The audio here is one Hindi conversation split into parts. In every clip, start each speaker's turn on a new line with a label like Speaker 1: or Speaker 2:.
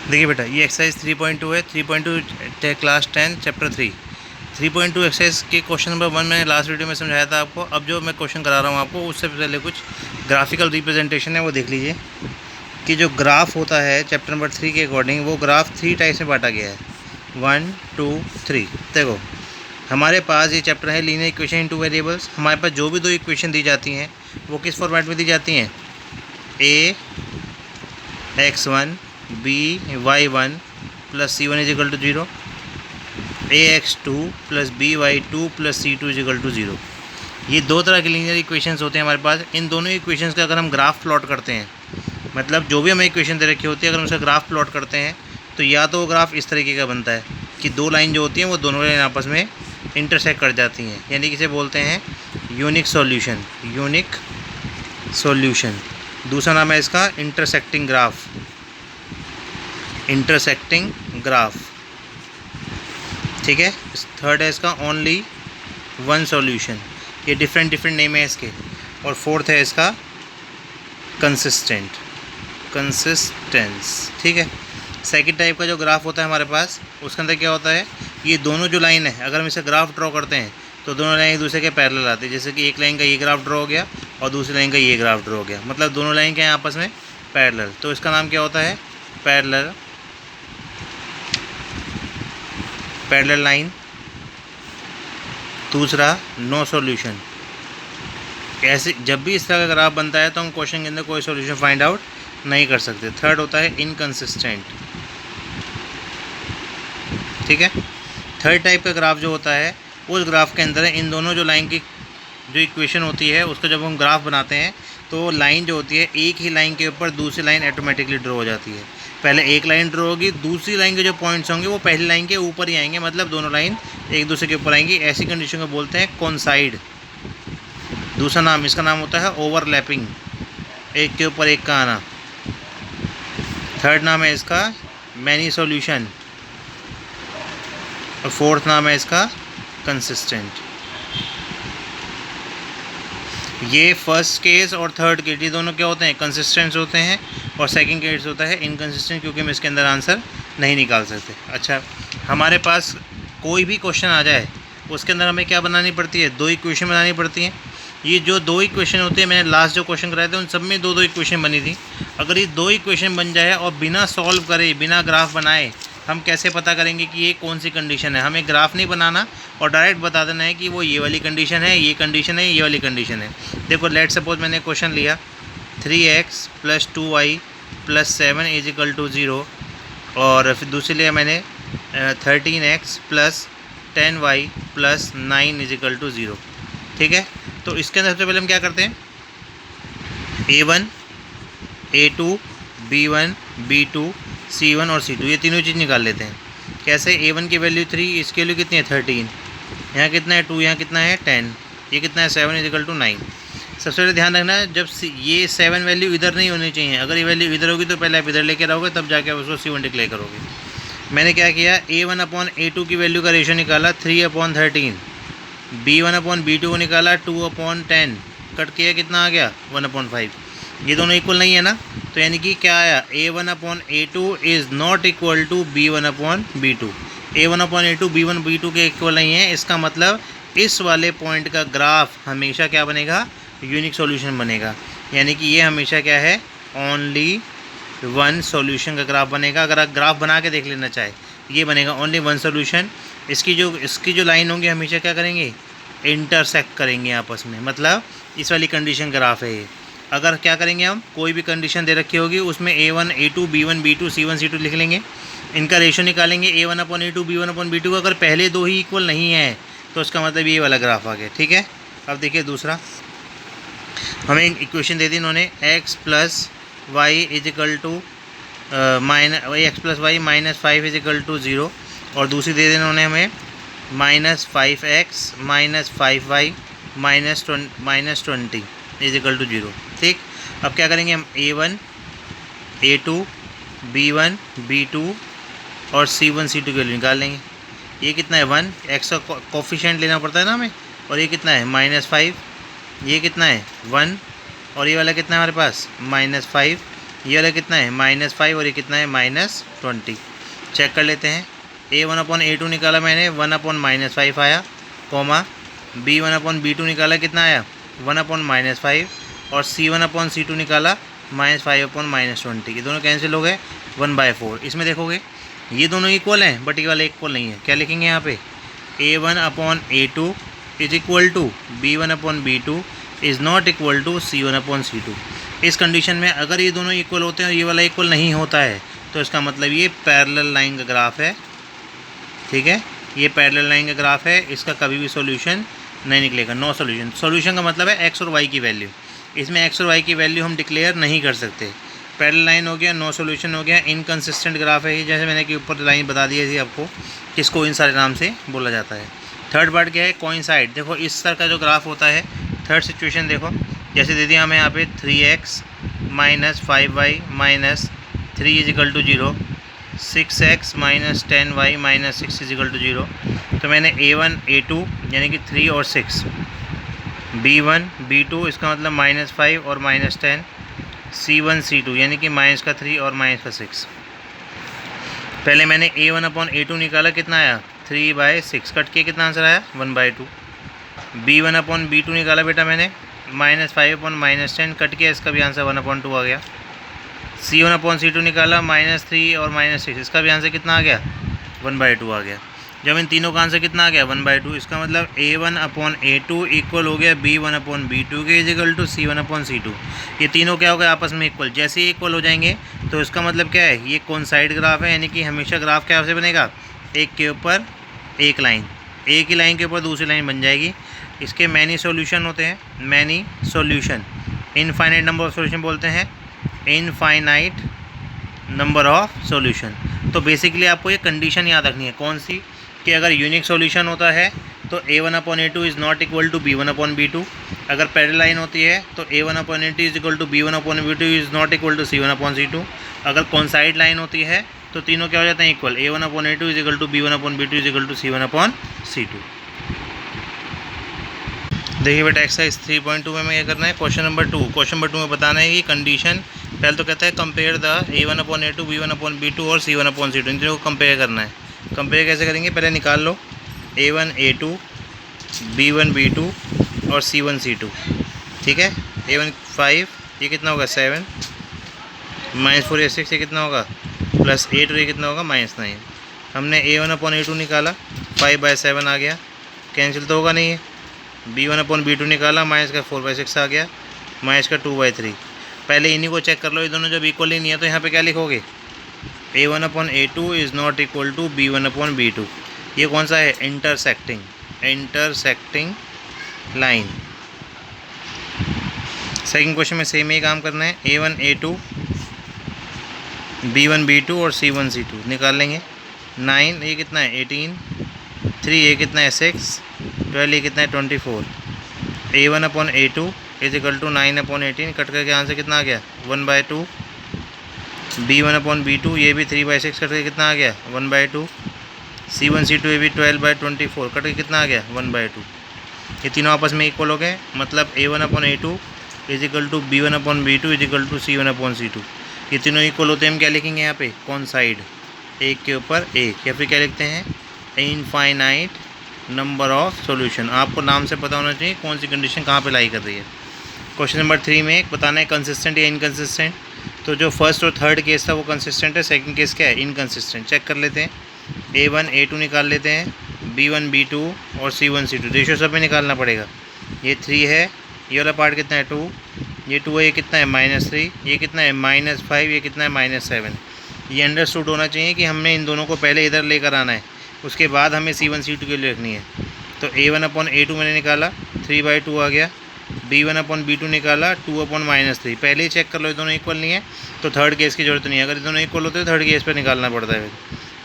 Speaker 1: देखिए बेटा, ये एक्सरसाइज 3.2 है। 3.2 क्लास 10 चैप्टर 3। 3.2 एक्सरसाइज के क्वेश्चन नंबर 1 मैंने लास्ट वीडियो में समझाया था आपको। अब जो मैं क्वेश्चन करा रहा हूँ आपको, उससे पहले कुछ ग्राफिकल रिप्रेजेंटेशन है वो देख लीजिए कि जो ग्राफ होता है चैप्टर नंबर 3 के अकॉर्डिंग, वो ग्राफ 3 टाइप्स में बांटा गया है। 1 2 3। देखो, हमारे पास ये चैप्टर है लीनियर इक्वेशन इन 2 वेरिएबल्स। हमारे पास जो भी दो इक्वेशन दी जाती हैं वो किस फॉर्मेट में दी जाती हैं? a x1 b y1 plus c1 is equal to 0, ax2 plus by2 plus c2 is equal to 0। ये दो तरह के लीनियर इक्वेशंस होते हैं हमारे पास। इन दोनों इक्वेशंस का अगर हम ग्राफ प्लॉट करते हैं, मतलब जो भी हमें इक्वेशन दे रखी होती है, अगर हम उसका ग्राफ प्लॉट करते हैं तो या तो वो ग्राफ इस तरीके का बनता है कि दो लाइन जो होती हैं वो दोनों लाइन आपस में इंटरसेक्ट कर जाती हैं, यानी कि इसे बोलते हैं यूनिक सॉल्यूशन। Unique solution. दूसरा नाम है इसका इंटरसेक्टिंग ग्राफ। इंटरसेक्टिंग ग्राफ, ठीक है। थर्ड है इसका ओनली वन सॉल्यूशन। ये डिफरेंट नेम है इसके। और फोर्थ है इसका कंसिस्टेंट, कंसिस्टेंस, ठीक है। सेकंड टाइप का जो ग्राफ होता है हमारे पास, उसके अंदर क्या होता है, ये दोनों जो लाइन है, अगर हम इसे ग्राफ ड्रॉ करते हैं तो दोनों लाइन एक दूसरे के पैरेलल आते हैं। जैसे कि एक लाइन का ये ग्राफ ड्रॉ हो गया और दूसरी लाइन का ये ग्राफ ड्रॉ हो गया, मतलब दोनों लाइन के हैं आपस में पैरेलल, तो इसका नाम क्या होता है? Parallel line. दूसरा नो सॉल्यूशन। ऐसे जब भी इस तरह का ग्राफ बनता है तो हम क्वेश्चन के अंदर कोई सॉल्यूशन फाइंड आउट नहीं कर सकते। थर्ड होता है इनकंसिस्टेंट, ठीक है। थर्ड टाइप का ग्राफ जो होता है, उस ग्राफ के अंदर इन दोनों जो लाइन की जो इक्वेशन होती है उसको जब हम ग्राफ बनाते हैं तो लाइन जो होती है, एक ही लाइन के ऊपर दूसरी लाइन ऑटोमेटिकली ड्रॉ हो जाती है। पहले एक लाइन ड्रॉ होगी, दूसरी लाइन के जो पॉइंट्स होंगे वो पहली लाइन के ऊपर ही आएंगे, मतलब दोनों लाइन एक दूसरे के ऊपर आएंगी। ऐसी कंडीशन को बोलते हैं कोइंसाइड। दूसरा नाम, इसका नाम होता है ओवरलैपिंग, एक के ऊपर एक का आना। थर्ड नाम है इसका मैनी सॉल्यूशन और फोर्थ नाम है इसका कंसिस्टेंट। ये फर्स्ट केस और थर्ड केस, ये दोनों क्या होते हैं? कंसिस्टेंट होते हैं। और सेकंड केस होता है इनकंसिस्टेंट, क्योंकि हम इसके अंदर आंसर नहीं निकाल सकते। अच्छा, हमारे पास कोई भी क्वेश्चन आ जाए उसके अंदर हमें क्या बनानी पड़ती है? दो इक्वेशन बनानी पड़ती हैं। ये जो दो इक्वेशन होती है, मैंने लास्ट जो क्वेश्चन कराए थे उन सब में दो इक्वेशन बनी थी। अगर ये दो इक्वेशन बन जाए और बिना सॉल्व करे, बिना ग्राफ बनाए, हम कैसे पता करेंगे कि ये कौन सी कंडीशन है? हमें ग्राफ नहीं बनाना और डायरेक्ट बता देना है कि वो ये वाली कंडीशन है, ये कंडीशन है, ये वाली कंडीशन है। देखो, लेट सपोज मैंने क्वेश्चन लिया 3x plus 2y plus 7 is equal to 0, और फिर दूसरी लिया मैंने 13x plus 10y plus 9 is equal to 0, ठीक है। तो इसके अंदर सबसे पहले हम क्या करते हैं? a1 a2 b1 b2 c1 और c2, ये तीनों चीज़ निकाल लेते हैं। कैसे? a1 की वैल्यू 3, इसकी वैल्यू कितनी है? 13, यहाँ कितना है? 2, यहाँ कितना है? 10, ये कितना है? 7 इज इक्वल टू 9। सबसे पहले ध्यान रखना, जब ये 7 वैल्यू इधर नहीं होनी चाहिए। अगर ये वैल्यू इधर होगी तो पहले आप इधर लेके रहोगे, तब जाके आप उसको c1 डिक्लेयर करोगे। मैंने क्या किया, a1 अपॉन a2 की वैल्यू का रेशो निकाला 3/13, b1/b2 को निकाला 2/10, कट किया, कितना आ गया? 1/5। ये दोनों इक्वल नहीं है ना, तो यानी कि क्या आया? a1/a2 is not equal to b1/b2। a1/a2 b1/b2 के इक्वल नहीं है। इसका मतलब इस वाले पॉइंट का ग्राफ हमेशा क्या बनेगा? यूनिक सॉल्यूशन बनेगा। यानी कि ये हमेशा क्या है? ओनली वन सॉल्यूशन का ग्राफ बनेगा। अगर आप ग्राफ बना के देख लेना चाहे, ये बनेगा ओनली वन सॉल्यूशन। इसकी जो लाइन होंगी हमेशा क्या करेंगे? इंटरसेक्ट करेंगे आपस में, मतलब इस वाली कंडीशन ग्राफ है ये। अगर क्या करेंगे, हम कोई भी कंडीशन दे रखी होगी उसमें a1 a2 b1 b2 c1 c2 लिख लेंगे, इनका रेशो निकालेंगे a1/a2 b1/b2। अगर पहले दो ही इक्वल नहीं है तो उसका मतलब ये वाला ग्राफ आ गया, ठीक है। अब देखिए दूसरा, हमें इक्वेशन दे दी इन्होंने x plus y is equal to x plus y minus 5 is equal to 0, और दूसरी दे दी इन्होंने हमें -5x minus 5y minus 20 is equal to 0, ठीक। अब क्या करेंगे हम? a1 a2 b1 b2 और c1 c2 की वैल्यू निकाल लेंगे। ये कितना है? 1, x का कोफिशिएंट लेना पड़ता है ना हमें, और ये कितना है? -5, ये कितना है? 1, और ये वाला कितना है हमारे पास? -5, ये वाला कितना है -5 और ये कितना है -20। चेक कर लेते हैं। A1/A2 निकाला मैंने 1/-5 आया, कॉमा B1/B2 निकाला कितना आया 1/-5 और C1/C2 निकाला -5/-20। ये दोनों कैंसिल हो गए 1/4। इसमें देखोगे ये दोनों इक्वल हैं बट ये वाला इक्वल नहीं है। क्या लिखेंगे यहाँ पे A1/A2 is equal to B1/B2 is not equal to C1/C2। इस कंडीशन में अगर ये दोनों इक्वल होते हैं और ये वाला इक्वल नहीं होता है तो इसका मतलब ये पैरेलल लाइन का ग्राफ है। ठीक है, ये पैरेलल लाइन का ग्राफ है, इसका कभी भी सॉल्यूशन नहीं निकलेगा, नो सॉल्यूशन। सॉल्यूशन का मतलब है एक्स और वाई की वैल्यू। इसमें एक्स और वाई की वैल्यू हम डिक्लेयर नहीं कर सकते। पैरेलल लाइन हो गया, नो सॉल्यूशन हो गया, इनकंसिस्टेंट ग्राफ है ये, जैसे मैंने कि ऊपर लाइन बता दी थी आपको, किसको इन सारे नाम से बोला जाता है। थर्ड पार्ट क्या है कोइंसाइड। देखो इस तरह का जो ग्राफ होता है, थर्ड सिचुएशन देखो, जैसे दे दिया हमें यहाँ पे 3x - 5y - 3 = 0, 6x - 10y - 6 = 0। तो मैंने A1 A2 यानी कि 3 और 6, B1 B2 इसका मतलब -5 और -10, C1 C2 यानी कि -3 और -6। पहले मैंने A1/A2 निकाला, कितना आया 3/6, कट के कितना आंसर आया 1/2। B1/B2 निकाला बेटा मैंने -5/-10, कट के इसका भी आंसर 1/2 आ गया। C1/C2 निकाला -3 और -6, इसका भी आंसर कितना आ गया 1/2 आ गया। जब इन तीनों का आंसर कितना आ गया 1/2, इसका मतलब A1/A2 इक्वल हो गया B1/B2 के इक्वल टू C1/C2। ये तीनों क्या हो गए आपस में इक्वल। जैसे ही इक्वल हो जाएंगे तो इसका मतलब क्या है, ये कोइंसाइड ग्राफ है, यानी कि हमेशा ग्राफ क्या से बनेगा, एक के ऊपर एक लाइन, एक ही लाइन के ऊपर दूसरी लाइन बन जाएगी। इसके मैनी सॉल्यूशन होते हैं, many solution. Infinite number of solution बोलते हैं, इनफाइनाइट नंबर ऑफ सॉल्यूशन। तो बेसिकली आपको ये कंडीशन याद रखनी है, कौन सी, कि अगर यूनिक सॉल्यूशन होता है तो A1/A2 is not equal to B1/B2। अगर पैरेलल लाइन होती है तो A1/A2 is equal to B1/B2 is not equal to C1/C2। अगर कोइंसाइड लाइन होती है तो तीनों क्या हो जाते हैं equal, A1/A2 is equal to B1/B2 is equal to C1/C2। देखिए बेटा एक्सरसाइज 3.2 में हमें क्या करना है, क्वेश्चन नंबर 2। क्वेश्चन नंबर 2 में बताना है कि कंडीशन, पहले तो कहता है कंपेयर द A1/A2 B1/B2 और C1/C2, इन तीनों को कंपेयर करना है। कंपेयर कैसे करेंगे, पहले निकाल लो A1/A2 B1/B2 और C1/C2। ठीक है, A1 5, ये कितना होगा 7, -4 या 6 ये कितना होगा +8 और ये कितना होगा -9। हमने A1/A2 निकाला, 5/7 आ गया, कैंसिल तो होगा नहीं है। B1/B2 निकाला, -4/6 आ गया, -2/3। पहले इन्हीं को चेक कर लो, ये दोनों जब इक्वल ही नहीं है तो यहाँ पे क्या लिखोगे, A1/A2 is not equal to B1/B2। ये कौन सा है, intersecting, intersecting line. Second question में सेम ही काम करना है, A1/A2 B1/B2 और C1/C2 निकाल लेंगे। 9 ये कितना है 18, 3 ये कितना है 6, 12 ये कितना है 24। A1/A2 is equal to 9/18, cut करके आंसर कितना आ गया 1/2। B1/B2 ये भी 3/6, कट करके कितना आ गया 1/2। C1/C2 ये भी 12/24, कट करके कितना आ गया 1/2। ये तीनों आपस में इक्वल हो गए, मतलब A1/A2 is equal to B1/B2 is equal to C1/C2। ये तीनों इक्वल होते हैं, हम क्या लिखेंगे यहाँ पे कोइंसाइड, एक के ऊपर एक, या फिर क्या लिखते हैं इनफाइनाइट नंबर ऑफ सॉल्यूशन। आपको नाम से पता होना चाहिए कौन सी कंडीशन कहाँ पे लाई कर रही है। क्वेश्चन नंबर 3 में बताना है कंसिस्टेंट या इनकंसिस्टेंट। तो जो फर्स्ट और थर्ड केस था वो कंसिस्टेंट है, सेकंड केस क्या है इनकंसिस्टेंट। चेक कर लेते हैं, A1/A2 निकाल लेते हैं, B1/B2 और C1/C2 रेशियो सब में निकालना पड़ेगा। ये 3 है, ये वाला पार्ट कितना है 2, ये 2 है, ये कितना है -3, ये कितना है -5, ये कितना है -7। ये अंडरस्टूड होना चाहिए कि हमने इन दोनों को पहले इधर लेकर आना है, उसके बाद हमें C1/C2 के लिए रखनी है। तो A1/A2 मैंने निकाला 3/2 आ गया, B1/B2 निकाला 2/-3। पहले ही चेक कर लो ये दोनों इक्वल नहीं है तो थर्ड केस की जरूरत नहीं है, अगर ये दोनों इक्वल होते हैं थर्ड केस पर निकालना पड़ता है।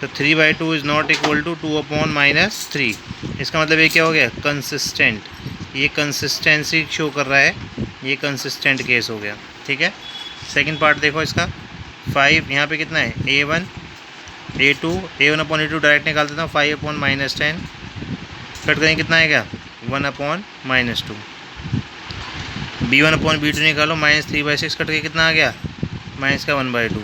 Speaker 1: तो 3/2 इज़ नॉट इक्वल टू 2/-3। इसका मतलब ये क्या हो गया कंसिस्टेंट, ये कंसिस्टेंसी शो कर रहा है, ये कंसिस्टेंट केस हो गया। ठीक है, सेकंड पार्ट देखो इसका 5, यहाँ पे कितना है A1/A2 डायरेक्ट निकाल देता हूँ, 5/-10 कट करेंगे कितना आएगा 1/-2। B1/B2 निकालो, -3/6 कट के कितना आ गया माइनस का 1/2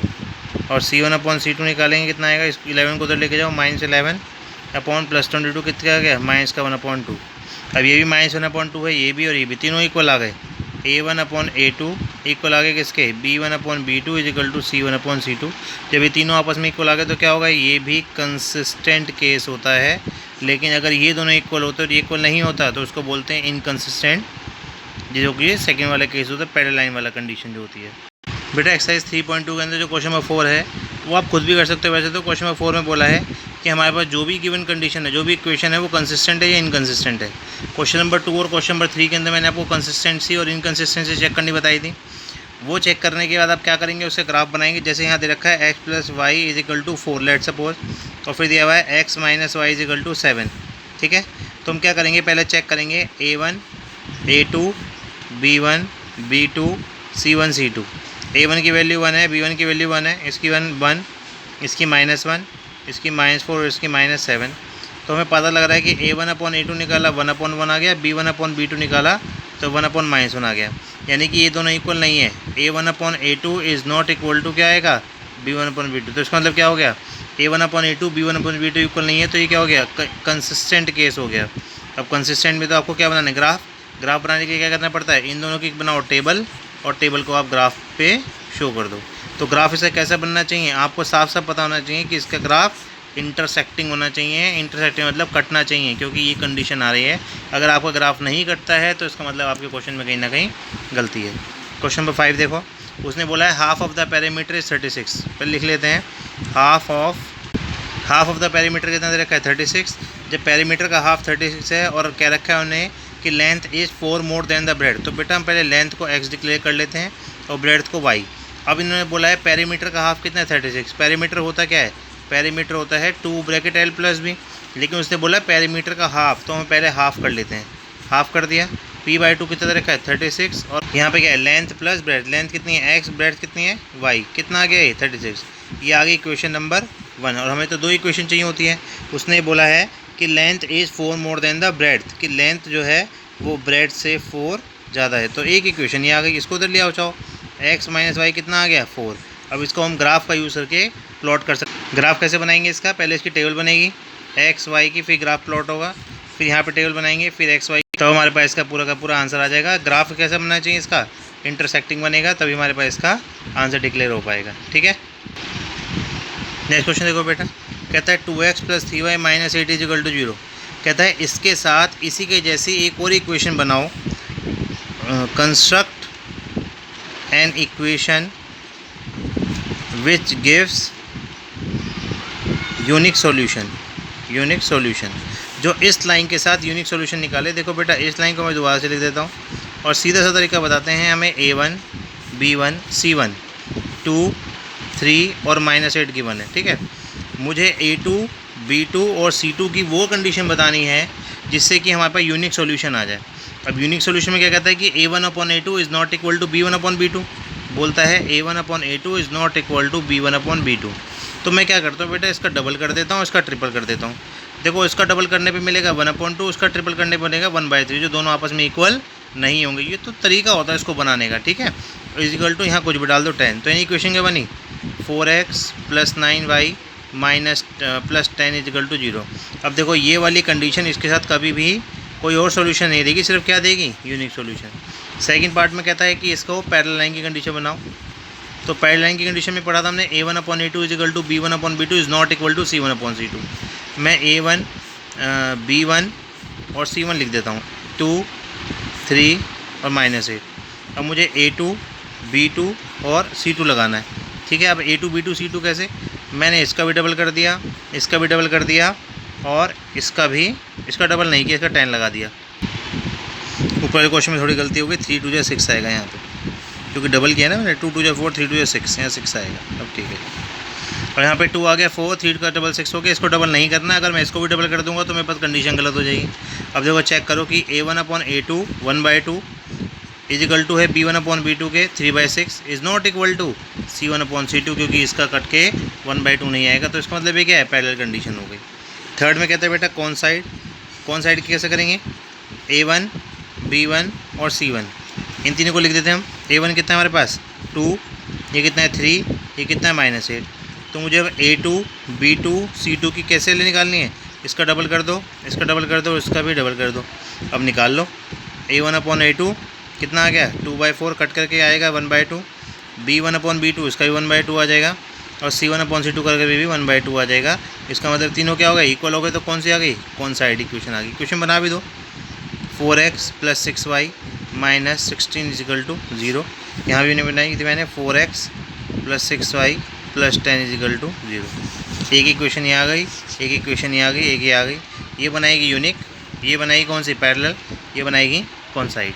Speaker 1: और C1/C2 निकालेंगे कितना आएगा, इस 11 को उधर लेके जाओ, -11 अपॉन +22 कितना आ गया, -का 1/2। अब ये भी -1/2 है, ये भी और ये भी, तीनों इक्वल आ गए। A1/A2 इक्वल आ गए किसके, B1/B2 इजिकल टू C1/C2। जब ये तीनों आपस में इक्वल आ गए तो क्या होगा, ये भी कंसिस्टेंट केस होता है। लेकिन अगर ये दोनों इक्वल होते और ये इक्वल नहीं होता तो उसको बोलते हैं इनकंसिस्टेंट, जो कि सेकेंड वाला केस होता है, पैरेलल लाइन वाला कंडीशन जो होती है। बेटा एक्सरसाइज 3.2 के अंदर जो क्वेश्चन नंबर 4 है वो आप खुद भी कर सकते हो। वैसे तो क्वेश्चन नंबर 4 में बोला है कि हमारे पास जो भी गिवन कंडीशन है, जो भी इक्वेशन है, वो कंसिस्टेंट है या इनकंसिस्टेंट है। क्वेश्चन नंबर 2 और क्वेश्चन नंबर 3 के अंदर मैंने आपको कंसिस्टेंसी और इनकंसिस्टेंसी चेक करनी बताई थी। वो चेक करने के बाद आप क्या करेंगे, उससे ग्राफ बनाएंगे। जैसे यहाँ दे रखा है x + y = 4 लेट सपोज, और फिर दिया हुआ है x - y = 7। ठीक है, तो हम क्या करेंगे, पहले चेक करेंगे A1 A2 B1 B2 C1 C2। A1 की वैल्यू 1 है, B1 की वैल्यू 1 है, इसकी 1, इसकी -1, इसकी -4 और इसकी -7। तो हमें पता लग रहा है कि A1/A2 निकाला 1/1 आ गया, B1/B2 निकाला तो 1/-1 आ गया। यानी कि ये दोनों इक्वल नहीं है। A1/A2 is not equal to क्या आएगा, B1/B2। तो इसका मतलब क्या हो गया, A1/A2 B1/B2 इक्वल नहीं है, तो ये क्या हो गया, कंसिस्टेंट केस हो गया। अब कंसिस्टेंट में तो आपको क्या बनाना है, ग्राफ बनाने के लिए क्या करना पड़ता है, इन दोनों की बनाओ टेबल, और टेबल को आप ग्राफ पे शो कर दो। तो ग्राफ इसका कैसा बनना चाहिए, आपको साफ साफ पता होना चाहिए कि इसका ग्राफ इंटरसेक्टिंग होना चाहिए। इंटरसेक्टिंग मतलब कटना चाहिए, क्योंकि ये कंडीशन आ रही है। अगर आपका ग्राफ नहीं कटता है तो इसका मतलब आपके क्वेश्चन में कहीं ना कहीं गलती है। क्वेश्चन नंबर 5 देखो, उसने बोला है half of the perimeter is 36। पहले लिख लेते हैं, हाफ ऑफ द पेरीमीटर कितना दे रखा है, 36। जब पेरीमीटर का हाफ 36 है और क्या रखा है उन्हें कि length is 4 more than the bread, तो बेटा हम पहले लेंथ को x डिक्लेयर कर लेते हैं और ब्रेड को y। अब इन्होंने बोला है पेरीमीटर का हाफ कितना है, 36। पेरीमीटर होता क्या है, पेरीमीटर होता है 2 ब्रैकेट L + B, लेकिन उसने बोला पेरीमीटर का हाफ, तो हम पहले हाफ कर लेते हैं। हाफ कर दिया, P/2 कितना दे रखा है, 36, और यहाँ पे क्या है, लेंथ प्लस ब्रेड। लेंथ कितनी है x, ब्रेड कितनी है y, कितना आ गया ये 36। ये आ गई इक्वेशन नंबर 1। और हमें तो 2 इक्वेशन चाहिए होती है। उसने बोला है कि length is 4 more than the bread, कि लेंथ जो है वो ब्रेड से 4 ज़्यादा है। तो एक इक्वेशन ये आ गई, इसको उधर ले आओ चाहो, x - y कितना आ गया, 4। अब इसको हम ग्राफ का यूज़ करके प्लॉट कर सकते। ग्राफ कैसे बनाएंगे इसका, पहले इसकी टेबल बनेगी x y की, फिर ग्राफ प्लॉट होगा, फिर यहाँ पे टेबल बनाएंगे, फिर x y, तो हमारे पास इसका पूरा का पूरा आंसर आ जाएगा। ग्राफ कैसे बनना चाहिए इसका, इंटरसेक्टिंग बनेगा, तभी हमारे पास इसका आंसर डिक्लेयर हो पाएगा। ठीक है, नेक्स्ट क्वेश्चन देखो बेटा, कहता है 2x + 3y - 8 = 0। कहता है इसके साथ इसी के जैसी एक और इक्वेशन बनाओ, construct an equation which gives unique solution. जो इस लाइन के साथ यूनिक सॉल्यूशन निकाले। देखो बेटा, इस लाइन को मैं दोबारा से लिख देता हूँ और सीधा सा तरीका बताते हैं। हमें A1 B1 C1 2 3 और -8 गिवन है। ठीक है, मुझे A2 B2 और C2 की वो कंडीशन बतानी है जिससे कि हमारे पास यूनिक सॉल्यूशन आ जाए। अब यूनिक सॉल्यूशन में क्या कहता है कि A1/A2 is not equal to B1/B2। बोलता है A1/A2 is not equal to B1/B2। तो मैं क्या करता हूँ बेटा, इसका डबल कर देता हूँ, इसका ट्रिपल कर देता हूँ। देखो, इसका डबल करने पे मिलेगा 1/2, उसका ट्रिपल करने पे बनेगा 1/3, जो दोनों आपस में इक्वल नहीं होंगे। ये तो तरीका होता है इसको बनाने का। ठीक है, इक्वल टू यहाँ कुछ भी डाल दो 10। तो यानी इक्वेशन क्या बनी, 4x + 9y + 10 = 0। अब देखो, ये वाली कंडीशन इसके साथ कभी भी कोई और सॉल्यूशन नहीं देगी, सिर्फ क्या देगी, यूनिक सॉल्यूशन। सेकंड पार्ट में कहता है कि इसको पैरेलल लाइन की कंडीशन बनाओ। तो पैरेलल लाइन की कंडीशन में पढ़ा था हमने, A1/A2 = B1/B2 is not equal to C1/C2। मैं A1 B1 और C1 लिख देता हूँ, 2 3 और -8। अब मुझे A2 B2 और C2 लगाना है। ठीक है, अब A2 B2 C2 कैसे, मैंने इसका भी डबल कर दिया, इसका भी डबल कर दिया, और इसका डबल नहीं किया, इसका 10 लगा दिया। ऊपर वाले क्वेश्चन में थोड़ी गलती हो गई, 3 2 6 आएगा यहाँ पे, क्योंकि डबल किया ना मैंने, 2 2 4 3 2 6, यहाँ 6 आएगा। अब ठीक है, और यहाँ पे 2 आ गया, 4 3 का डबल 6 हो गया। इसको डबल नहीं करना, अगर मैं इसको भी डबल कर दूंगा तो मेरे पास कंडीशन गलत हो जाएगी। अब देखो, चेक करो कि A1/A2 1/2 इजिकल टू है B1/B2 के 3/6 is not equal to C1/C2, क्योंकि इसका कट के 1/2 नहीं आएगा। तो इसका मतलब ये क्या है, पैरेलल कंडीशन हो गई। थर्ड में कहते हैं बेटा कौन साइड कैसे करेंगे, A1 B1 और C1, इन तीनों को लिख देते हैं हम। A1 कितना है हमारे पास, 2 ये कितना है 3, ये कितना है -8। तो मुझे अब A2 B2 C2 की कैसे ले निकालनी है, इसका डबल कर दो, इसका डबल कर दो, इसका भी डबल कर दो, अब निकाल लो। A1/A2 कितना आ गया 2/4, कट करके आएगा 1/2। B1/B2 इसका भी 1/2 आ जाएगा, और C1/C2 करके भी 1/2 आ जाएगा। इसका मतलब तीनों क्या हो गए, इक्वल हो गए। तो कौन सी आ गई, कौन साइड इक्वेशन आ गई। क्वेश्चन बना भी दो, 4x + 6y - 16 = 0। यहाँ भी नहीं बनाई थी मैंने, 4x + 6y + 10 = 0। एक इक्वेशन ये आ गई, एक इक्वेशन ये आ गई, एक ये आ गई। ये बनाएगी यूनिक, ये बनाएगी कौन सी पैरेलल, ये बनाएगी कौन साइड।